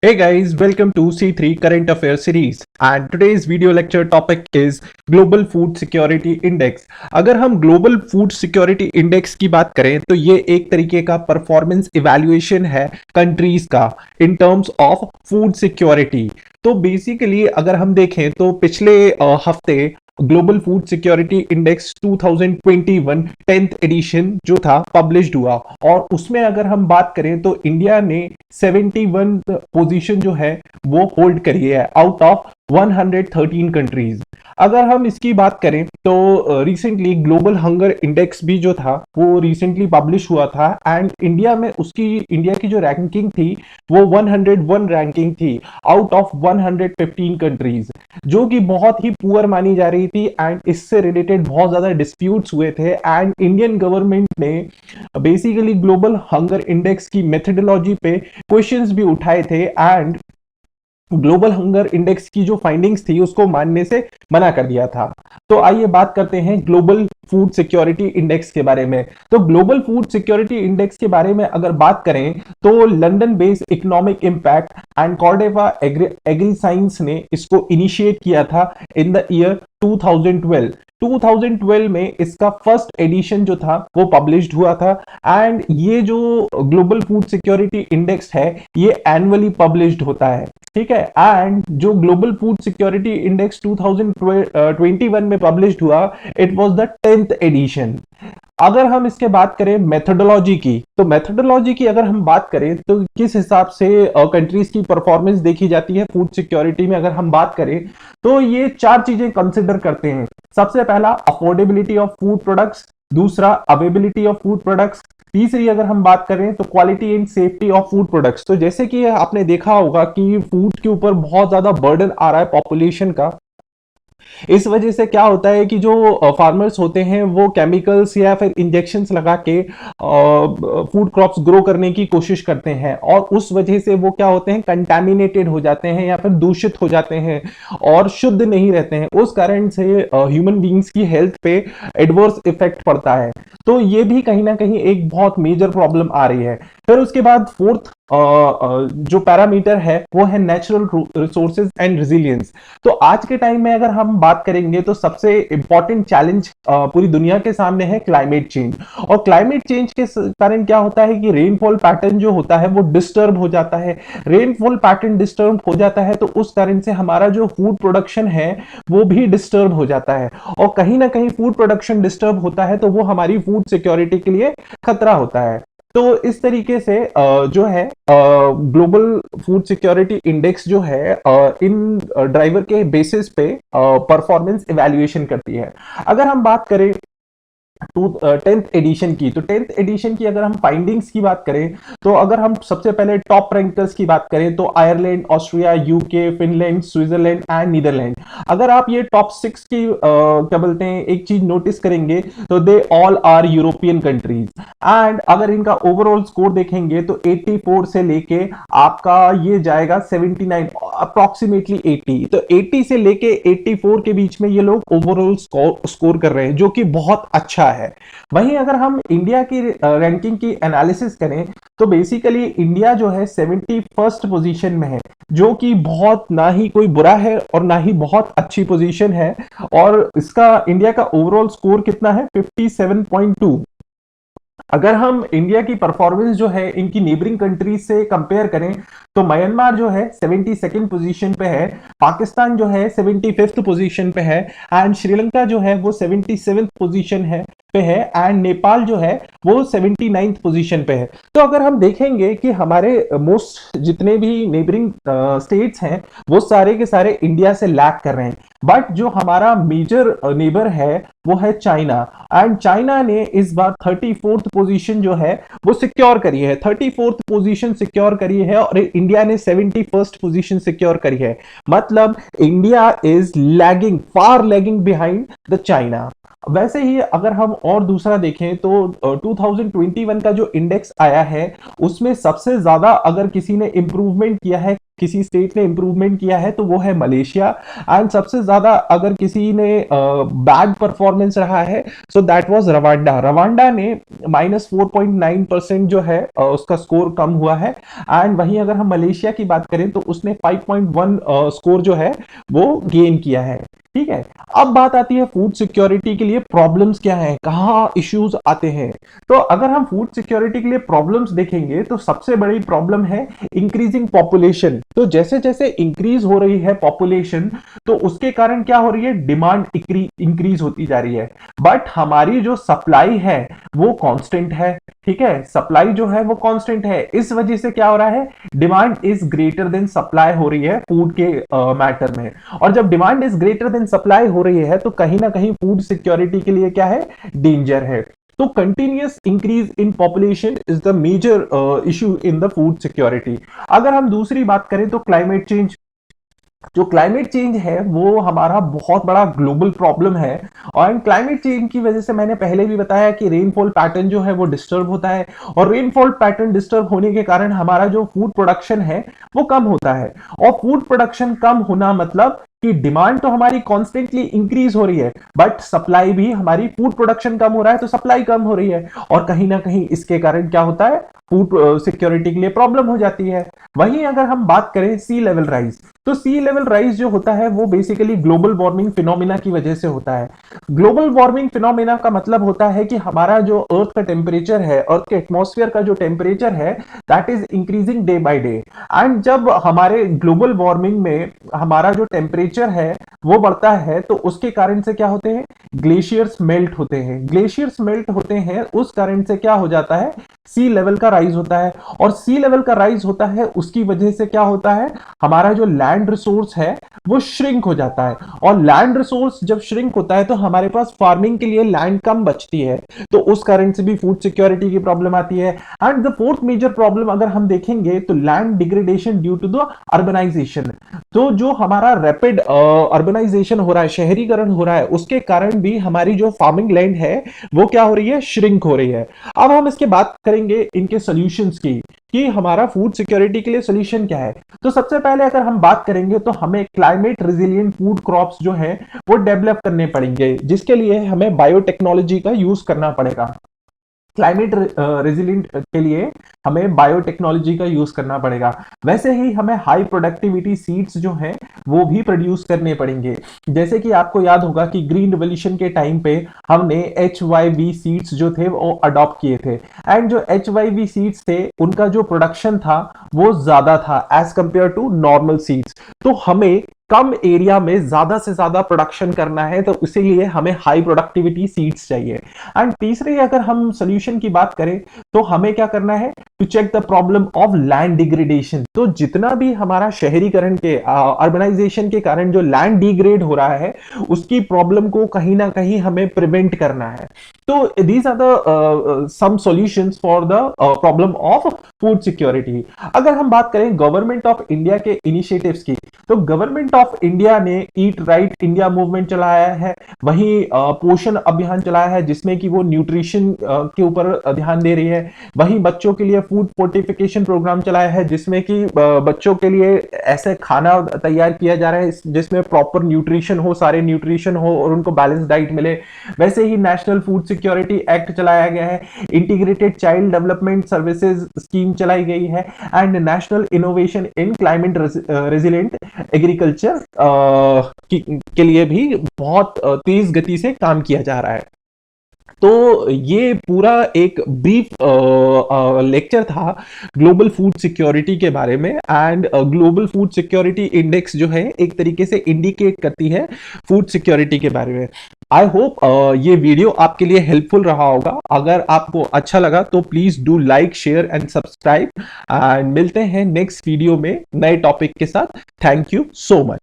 Hey guys, welcome to C3 Current Affairs series and today's video lecture topic is Global Food Security Index। अगर हम global food security index की बात करें तो ये एक तरीके का परफॉर्मेंस इवैल्यूएशन है कंट्रीज का in terms of food security. तो बेसिकली अगर हम देखें तो पिछले हफ्ते global food security index 2021 10th edition जो था पब्लिश्ड हुआ और उसमें अगर हम बात करें तो इंडिया ने 71 पोजीशन जो है वो होल्ड करी है आउट ऑफ 113 कंट्रीज। अगर हम इसकी बात करें तो रिसेंटली ग्लोबल हंगर इंडेक्स भी जो था वो रिसेंटली पब्लिश हुआ था एंड इंडिया की जो रैंकिंग थी वो 101 रैंकिंग थी आउट ऑफ 115 कंट्रीज, जो कि बहुत ही पुअर मानी जा रही थी एंड इससे रिलेटेड बहुत ज्यादा डिस्प्यूट्स हुए थे एंड इंडियन गवर्नमेंट ने बेसिकली ग्लोबल हंगर इंडेक्स की मेथडोलॉजी पे क्वेश्चंस भी उठाए थे एंड ग्लोबल हंगर इंडेक्स की जो फाइंडिंग्स थी उसको मानने से मना कर दिया था। तो आइए बात करते हैं ग्लोबल फूड सिक्योरिटी इंडेक्स के बारे में। तो ग्लोबल फूड सिक्योरिटी इंडेक्स के बारे में अगर बात करें तो London based economic impact and Corteva agri science ने इसको इनिशिएट किया था इन द ईयर 2012। 2012 में इसका फर्स्ट एडिशन जो था वो पब्लिश्ड हुआ था एंड ये जो ग्लोबल फूड सिक्योरिटी इंडेक्स है ये एनुअली पब्लिश्ड होता है, ठीक है। एंड जो ग्लोबल फूड सिक्योरिटी इंडेक्स 2021 में पब्लिश्ड हुआ it was the 10th addition. अगर हम इसके बात करें मेथोडोलॉजी की, तो मेथोडोलॉजी की अगर हम बात करें तो किस हिसाब से कंट्रीज की परफॉर्मेंस देखी जाती है फूड सिक्योरिटी में, अगर हम बात करें तो ये चार चीजें कंसिडर करते हैं। सबसे पहला अफोर्डेबिलिटी ऑफ फूड प्रोडक्ट्स, दूसरा अवेबिलिटी ऑफ फूड प्रोडक्ट्स, तीसरी अगर हम बात करें तो quality and safety of food products. तो जैसे कि आपने देखा होगा कि फूड के ऊपर बहुत ज्यादा बर्डन आ रहा है पॉपुलेशन का, इस वजह से क्या होता है कि जो फार्मर्स होते हैं वो केमिकल्स या फिर इंजेक्शंस लगा के फूड क्रॉप्स ग्रो करने की कोशिश करते हैं और उस वजह से वो क्या होते हैं, कंटामिनेटेड हो जाते हैं या फिर दूषित हो जाते हैं और शुद्ध नहीं रहते हैं। उस कारण से ह्यूमन बींग्स की हेल्थ पे एडवर्स इफेक्ट पड़ता है। तो ये भी कहीं ना कहीं एक बहुत मेजर प्रॉब्लम आ रही है। फिर उसके बाद फोर्थ जो पैरामीटर है वो है नेचुरल रिसोर्सेज एंड रेजिलियंस। तो आज के टाइम में अगर हम बात करेंगे तो सबसे इंपॉर्टेंट चैलेंज पूरी दुनिया के सामने है क्लाइमेट चेंज। और क्लाइमेट चेंज के कारण क्या होता है कि रेनफॉल पैटर्न जो होता है वो डिस्टर्ब हो जाता है। रेनफॉल पैटर्न डिस्टर्ब हो जाता है तो उस कारण से हमारा जो फूड प्रोडक्शन है वो भी डिस्टर्ब हो जाता है और कहीं ना कहीं फूड प्रोडक्शन डिस्टर्ब होता है तो वो हमारी फूड सिक्योरिटी के लिए खतरा होता है। तो इस तरीके से जो है ग्लोबल फूड सिक्योरिटी इंडेक्स जो है इन ड्राइवर के बेसिस पे परफॉर्मेंस इवैल्यूएशन करती है। अगर हम बात करें 10th एडिशन की, तो 10th एडिशन की अगर हम फाइंडिंग्स की बात करें तो अगर हम सबसे पहले टॉप रैंकर्स की बात करें तो Ireland, Austria, UK, Finland, Switzerland and Netherlands. अगर आप ये टॉप 6 की क्या बोलते हैं एक चीज नोटिस करेंगे तो they all are European countries and अगर इनका ओवरऑल स्कोर देखेंगे तो 84 से लेके आपका ये जाएगा 79 अप्रोक्सीमेटली 80। तो 80 से लेके 84 के बीच में ये लोग ओवरऑल स्कोर कर रहे हैं जो कि बहुत अच्छा है। वहीं अगर हम इंडिया की रैंकिंग की एनालिसिस करें तो बेसिकली इंडिया जो है 71st पोजीशन में है, जो कि बहुत ना ही कोई बुरा है और ना ही बहुत अच्छी पोजीशन है। और इसका इंडिया का ओवरऑल स्कोर कितना है, 57.2। अगर हम इंडिया की परफॉर्मेंस जो है इनकी नेबरिंग कंट्रीज से कंपेयर करें तो म्यांमार जो है 72nd पोजीशन पे है, पाकिस्तान जो है 75th पोजीशन पे है एंड श्रीलंका जो है वो 77th पोजीशन है पे है एंड नेपाल जो है वो 79th पोजीशन पे है। तो अगर हम देखेंगे कि हमारे मोस्ट जितने भी नेबरिंग स्टेट्स हैं वो सारे के सारे इंडिया से लैग कर रहे हैं, बट जो हमारा मेजर नेबर है वो है चाइना एंड चाइना ने इस बार 34th पोजीशन जो है वो सिक्योर करी है, 34th पोजीशन सिक्योर करी है और इंडिया ने 71st पोजीशन सिक्योर करी है। मतलब India is lagging, far lagging behind the China. वैसे ही अगर हम और दूसरा देखें तो 2021 का जो इंडेक्स आया है उसमें सबसे ज्यादा अगर किसी ने इंप्रूवमेंट किया है किसी स्टेट ने इंप्रूवमेंट किया है तो वो है मलेशिया। एंड सबसे ज्यादा अगर किसी ने बैड परफॉर्मेंस रहा है so that was Rwanda. Rwanda ने -4.9% जो है उसका स्कोर कम हुआ है। एंड वहीं अगर हम मलेशिया की बात करें तो उसने 5.1 स्कोर जो है वो गेन किया है। ठीक है, अब बात आती है फूड सिक्योरिटी के लिए प्रॉब्लम्स क्या हैं, कहां इश्यूज आते हैं। तो अगर हम फूड सिक्योरिटी के लिए प्रॉब्लम्स देखेंगे तो सबसे बड़ी प्रॉब्लम है इंक्रीजिंग पॉपुलेशन। तो जैसे जैसे इंक्रीज हो रही है पॉपुलेशन तो उसके कारण क्या हो रही है, डिमांड इंक्रीज होती जा रही है, बट हमारी जो सप्लाई है वो कांस्टेंट है। ठीक है, सप्लाई जो है वो कांस्टेंट है, इस वजह से क्या हो रहा है, demand is greater than supply हो रही है फूड के मैटर में। और जब demand is greater than supply हो रही है तो कहीं ना कहीं फूड सिक्योरिटी के लिए क्या है, डेंजर है। तो continuous increase in population is the major issue in the food security. अगर हम दूसरी बात करें तो क्लाइमेट चेंज, जो क्लाइमेट चेंज है वो हमारा बहुत बड़ा ग्लोबल प्रॉब्लम है। और क्लाइमेट चेंज की वजह से मैंने पहले भी बताया कि रेनफॉल पैटर्न जो है वो डिस्टर्ब होता है, और रेनफॉल पैटर्न डिस्टर्ब होने के कारण हमारा जो फूड प्रोडक्शन है वो कम होता है। और फूड प्रोडक्शन कम होना मतलब कि डिमांड तो हमारी कॉन्स्टेंटली इंक्रीज हो रही है बट सप्लाई भी, हमारी फूड प्रोडक्शन कम हो रहा है तो सप्लाई कम हो रही है, और कहीं ना कहीं इसके कारण क्या होता है, फूड सिक्योरिटी के लिए प्रॉब्लम हो जाती है। वहीं अगर हम बात करें सी लेवल राइज, तो सी लेवल राइज जो होता है वो बेसिकली ग्लोबल वार्मिंग फिनोमिना की वजह से होता है। ग्लोबल वार्मिंग फिनोमिना का मतलब होता है कि हमारा जो अर्थ का टेम्परेचर है, अर्थ के एटमॉस्फेयर का जो टेम्परेचर है that is increasing day by day. And जब हमारे ग्लोबल वार्मिंग में हमारा जो टेम्परेचर है वो बढ़ता है तो उसके कारण से क्या होते हैं, ग्लेशियर्स मेल्ट होते हैं। ग्लेशियर्स मेल्ट होते हैं उस कारण से क्या हो जाता है, सी लेवल का राइज होता है। और सी लेवल का राइज होता है उसकी वजह से क्या होता है, हमारा जो लैंड रिसोर्स है वो श्रिंक हो जाता है। और लैंड रिसोर्स जब श्रिंक होता है तो हमारे पास फार्मिंग के लिए लैंड कम बचती है, तो उस कारण से भी फूड सिक्योरिटी की प्रॉब्लम आती है। And the fourth major problem अगर हम देखेंगे तो land degradation due to the urbanization. तो जो हमारा रैपिड अर्बनाइजेशन हो रहा है, शहरीकरण हो रहा है, उसके कारण भी हमारी जो फार्मिंग लैंड है वो क्या हो रही है, श्रिंक हो रही है। अब हम इसके बात करेंगे इनके सॉल्यूशंस की कि हमारा फूड सिक्योरिटी के लिए सॉल्यूशन क्या है। तो सबसे पहले अगर हम बात करेंगे तो हमें क्लाइमेट रेजिलिएंट फूड क्रॉप्स जो है वो डेवलप करने पड़ेंगे, जिसके लिए हमें बायोटेक्नोलॉजी का यूज करना पड़ेगा। क्लाइमेट रेजिलिएंट के लिए हमें बायोटेक्नोलॉजी का यूज करना पड़ेगा। वैसे ही हमें हाई प्रोडक्टिविटी सीड्स जो हैं वो भी प्रोड्यूस करने पड़ेंगे। जैसे कि आपको याद होगा कि ग्रीन रिवॉल्यूशन के टाइम पे हमने HYV सीड्स जो थे वो अडॉप्ट किए थे। एंड जो HYV सीड्स थे उनका जो प्रोडक्शन था वो ज्यादा था as compare to normal seeds. तो हमें कम एरिया में ज्यादा से ज्यादा प्रोडक्शन करना है, तो इसीलिए हमें हाई प्रोडक्टिविटी सीड्स चाहिए। एंड तीसरे अगर हम सोल्यूशन की बात करें तो हमें क्या करना है, to check the problem of land degradation. तो जितना भी हमारा शहरीकरण के अर्बनाइजेशन के कारण जो लैंड डिग्रेड हो रहा है उसकी प्रॉब्लम को कहीं ना कहीं हमें प्रिवेंट करना है। तो these are the some solutions for the problem of food security. अगर हम बात करें गवर्नमेंट ऑफ इंडिया के इनिशिएटिव्स की, तो गवर्नमेंट ऑफ इंडिया ने ईट राइट इंडिया मूवमेंट चलाया है, वहीं पोषण अभियान चलाया है जिसमें कि वो न्यूट्रिशन के ऊपर ध्यान दे रही है। वहीं बच्चों के लिए फूड फोर्टिफिकेशन प्रोग्राम चलाया है जिसमें कि बच्चों के लिए ऐसे खाना तैयार किया जा रहा है जिसमें प्रॉपर न्यूट्रिशन हो, सारे न्यूट्रिशन हो और उनको बैलेंस डाइट मिले। वैसे ही नेशनल फूड सिक्योरिटी एक्ट चलाया गया है, integrated child development services scheme चलाई गई है, and national innovation in climate resilient agriculture के लिए भी बहुत तेज गति से काम किया जा रहा है। तो ये पूरा एक ब्रीफ लेक्चर था ग्लोबल फूड सिक्योरिटी के बारे में। And global food security index जो है एक तरीके से इंडिकेट करती है फूड सिक्योरिटी के बारे में। आई होप ये वीडियो आपके लिए हेल्पफुल रहा होगा। अगर आपको अच्छा लगा तो please do like, share and subscribe, and मिलते हैं नेक्स्ट वीडियो में नए टॉपिक के साथ। Thank you so much.